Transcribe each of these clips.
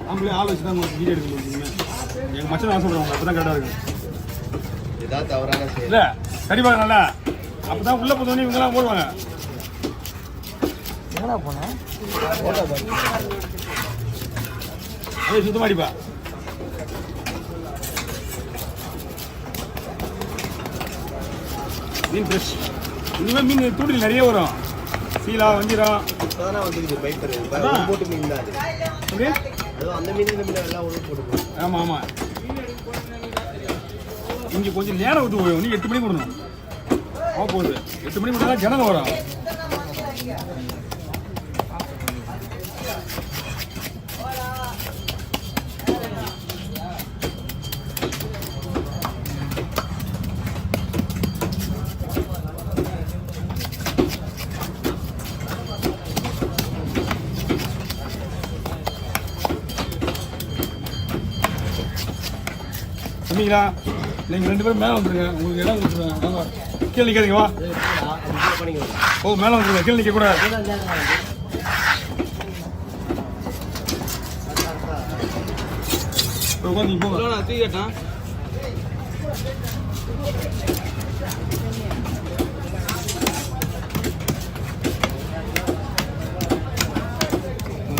நம்மளே ஆள் வச்சு தான் வீடியோ எடுக்க முடியுங்க. எங்கள் மச்சன் நான் சொல்கிறேன் அப்போ தான் கரெக்டாக இருக்கும். ஏதாவது தவறான இல்லை கண்டிப்பாக நல்லா அப்போ தான் உள்ளே போதோன்னே இவங்கெல்லாம் போடுவாங்க. எங்கடா போனேன் அதே சுத்தமாடிப்பா. மீன் ஃப்ரெஷ். இனிமேல் மீன் தூண்டில் நிறைய வரும். சீலா வஞ்சிரம் இப்போதானே வந்துருக்கு பைப்பர் போட்டு மீன் தான் அது. அதுவும் அந்த மீன் இந்த மீன் எல்லாம் ஒன்று போட்டு. ஆமாம் ஆமாம். இங்கே கொஞ்சம் நேரம் விட்டு போகும். நீங்கள் 8 மணிக்கு விடணும். போகுது 8 மணிக்கு விட்டா தான் ஜனங்க வரும். சொன்னீங்களா நீங்கள் 2 பேரும் மேலே வந்துருங்க. உங்களுக்கு இடம் கொடுத்துருவேன். கீழே நிற்காதீங்க வா. ஓ மேலே வந்துருங்க. கீழே நிற்க கூட உட்காந்து போங்க. தூக்கிட்டா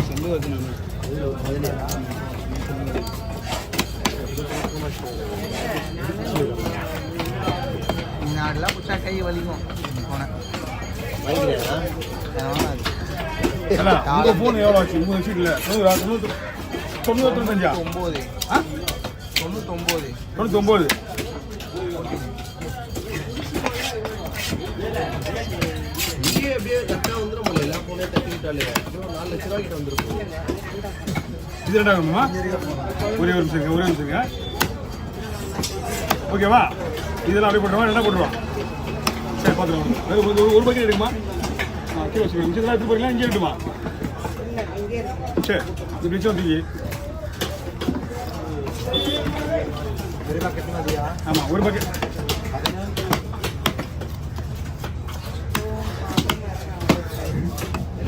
செம்பு வச்சுருந்தேன். நாடெல்லாம் பிடிச்சா கை வலிக்கும் போனேன். உங்கள் ஃபோன் எவ்வளோ ஆச்சு? உங்கள் சீட்டில் 99 99 இங்கே அப்படியே கரெக்டாக வந்துடும் போல. எல்லா ஃபோனையும் தட்டிக்கிட்டாலே 4 லட்ச ரூபாய்க்கிட்ட வந்துருக்கும். இது ரெண்டாகணுமா? ஒரே ஒரு நிமிஷங்க. ஓகேவா? இதெல்லாம் அப்படியே போட்டுருவா. என்ன போட்டுருவான்? சரி பார்த்துக்கலாம். ஒரு பக்கெட் எடுக்குமா? கீழே வச்சுக்கலாம். மிச்சத்தெல்லாம் எடுத்து போய்க்கலாம். இங்கே எடுத்துமா? சரி இப்படி வச்சு வந்துச்சு. ஆமாம் ஒரு பக்கெட்.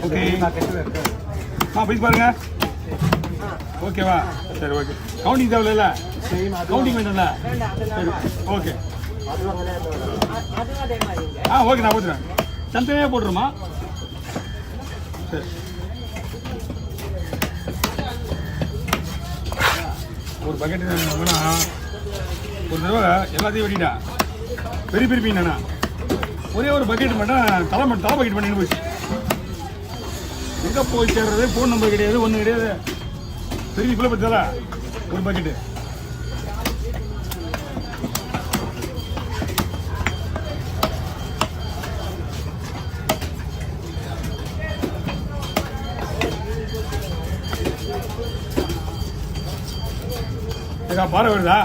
ஓகே பைஸ் பாருங்க. ஓகேவா? சரி ஓகே. கவுண்டிங் தேவையில்ல. கவுண்டிங் வேணும்ல? சரி ஓகே. ஓகே நான் போட்டுறேன். தனித்தனியாக போட்டுருமா? சரி ஒரு பக்கெட்டு வேணா. ஒரு தடவை எல்லாத்தையும் வெட்டிட்டா. பெரிய பெரிய மீன் என்ன ஒரே ஒரு பக்கெட் மட்டும் தலை பக்கெட் பண்ணிட்டு போச்சு. எங்கே போய் சேர்றது? ஃபோன் நம்பர் கிடையாது, ஒன்றும் கிடையாது. பெரிய பிள்ளை பற்றில ஒரு பக்கெட்டு. பாறை வருதா?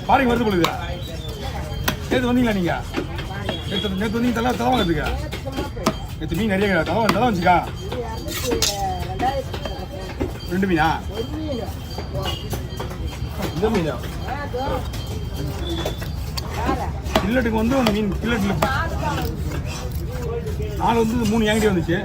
பாறைக்கு வருது பொழுது. நேற்று வந்தீங்களா நீங்கள்? நேற்று வந்தீங்க தலை வாங்கிறதுக்கா? நேற்று மீன் நிறைய தலை வந்துச்சுக்கா. 2 மீனா? இந்த மீனா கில்லட்டுக்கு வந்து அந்த மீன் கில்லட்டில் 4 வந்து 3 என்கிட்ட வந்துச்சு.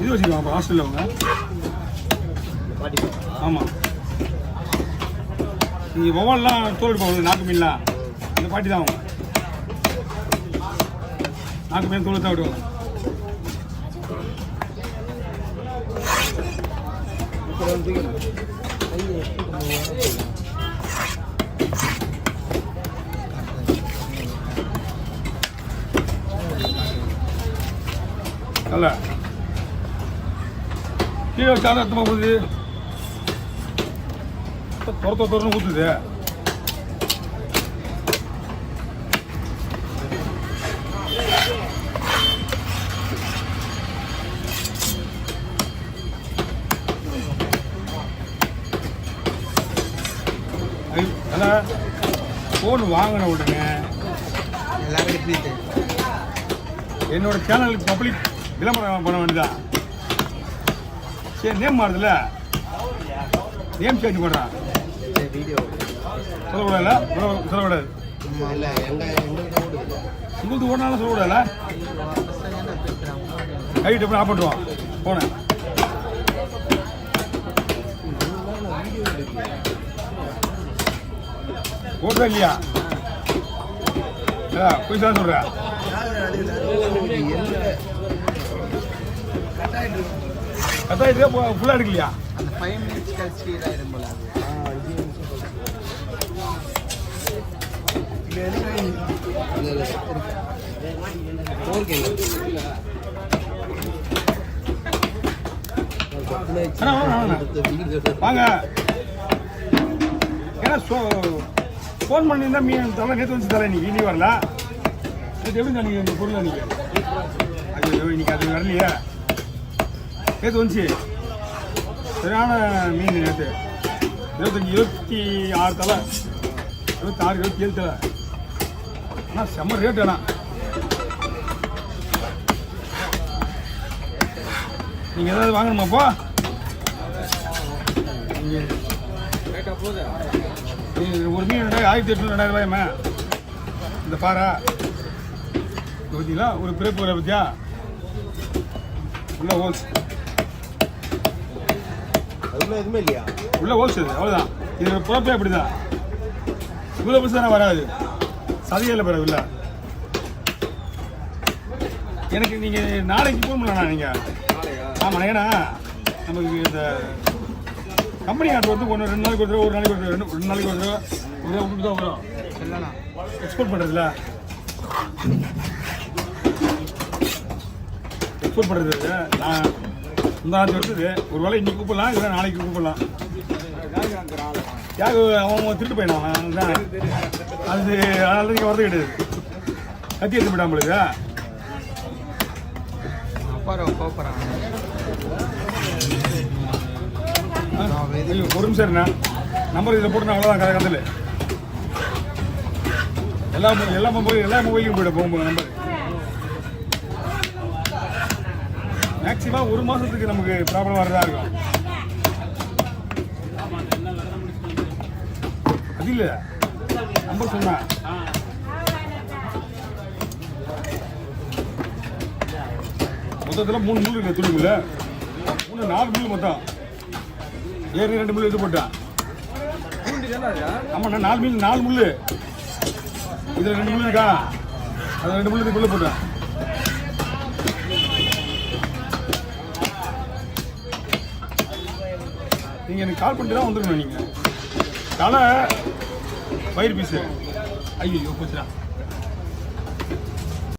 இது வச்சுக்கோங்க ஹாஸ்டலில் அவங்க. ஆமாம் நீங்கள் ஒவ்வொன்றுலாம் தோல் எடுப்பாங்க. நாக்கு மீன்லாம் இந்த பாட்டி தான் அவங்க. நாக்கு மீன் தோல் தான் விடுவாங்க. அல்ல கீழே வச்சாலும் ரத்தமாக போகுது. துரன்னு ஊற்றுது. அதான் ஃபோன் வாங்கின உடனே எல்லாரும் என்னோட சேனலுக்கு பப்ளிக் விளம்பரம் பண்ண வேண்டியதா. சரி நேம் மாறுதுல்ல, நேம் சேஞ்ச் பண்ணுறான். வீடியோ சொல்லக்கூடாதுல்ல, சொல்லக்கூடாது. இல்லை எங்களுக்கு ஓடுது. உங்களுக்கு ஓடினாலும் சொல்லக்கூடாதுல்ல. ரைட் எப்படி ஆஃப் பண்ணுவோம் போனேன். ஓடுதா இல்லையா? போய் தான் சொல்கிறேன். கட்டாயிட்டு ஃபுல்லாக எடுக்கலையா? அந்த 5 minutes கழிச்சு இதாயிடும் போல அது. வாங்க. ஏன்னா ஃபோன் பண்ணியிருந்தா மீன் தலை நேற்று வந்து தலை இன்னைக்கு இனி வரல. நேற்று எப்படி தான் நீங்கள் இந்த பொருள் அன்றைக்கி? ஐயோ இன்னைக்கு அது வரலையே. நேற்று வந்துச்சு சரியான மீன். நேற்று 26 தலை, 26, 27 தலை. ஆனால் செம்ம ரேட். ஆனால் நீங்கள் ஏதாவது வாங்கணுமாப்பா? நீங்கள் ஒரு மீன் 1800 2000 இந்த பாரா பார்த்தீங்களா? ஒரு பிறப்பு வர பற்றியா உள்ள ஹோல்ஸ், அதுக்குள்ள எதுவுமே இல்லையா? உள்ள ஹோல்ஸ் இது அவ்வளோதான். இது பிறப்பே அப்படி தான். இவ்வளோ பஸ் தானே வராது, சதையில் பிறகு இல்லை. எனக்கு நீங்கள் நாளைக்கு போக முடியலண்ணா. நீங்கள் ஆமாண்ணா. ஏன்னா நமக்கு இந்த கம்பெனி ஆர்டர் வந்து 2 நாளைக்கு ஒரு தடவை, ஒரு நாளைக்கு ஒரு தடவை, 2 நாளைக்கு ஒரு தடவை விட்டு தான் வரும். சொல்லலாம் எக்ஸ்போர்ட் பண்ணுறதுல எக்ஸ்போர்ட் பண்ணுறது நான் இந்த நாள் எடுத்தது. ஒரு வேளை இன்னைக்கு கூப்பிடலாம், இல்லை நாளைக்கு கூப்பிடலாம். யாரு அவன் திருட்டு போயிடும் அதுதான். அது அதனால நீங்கள் வரது கிடையாது. கத்தி எடுத்து போயிட்டான் உங்களுக்கு. அப்பா கோப்பறான். ஒரு நிமிஷம் இருண்ணா. நம்பர் இதில் போட்டு அவ்வளோதான் கதையில். எல்லா மொபைலுக்கும் போய்ட்டு போகும்போது நம்பர் மேக்ஸிமம் 1 மாதத்துக்கு நமக்கு ப்ராப்ளம் வரதா இருக்கும். அது இல்லை நம்பர் சொன்னா மொத்தத்தில் 3 முள் இருக்கு துணிக்குள்ள. 4 முள் மொத்தம். ஏறி 2 முள் இது போட்டான். ஆமாண்ணா 4 முள். இதில் 2 முள் இருக்கா? அது 2 முள் இதுக்குள்ளே போட்டேன். நீங்கள் எனக்கு கால் பண்ணிட்டு தான் வந்துருக்கணும். நீங்கள் தலை வயிறு பீஸு. ஐயோ போச்சுடா.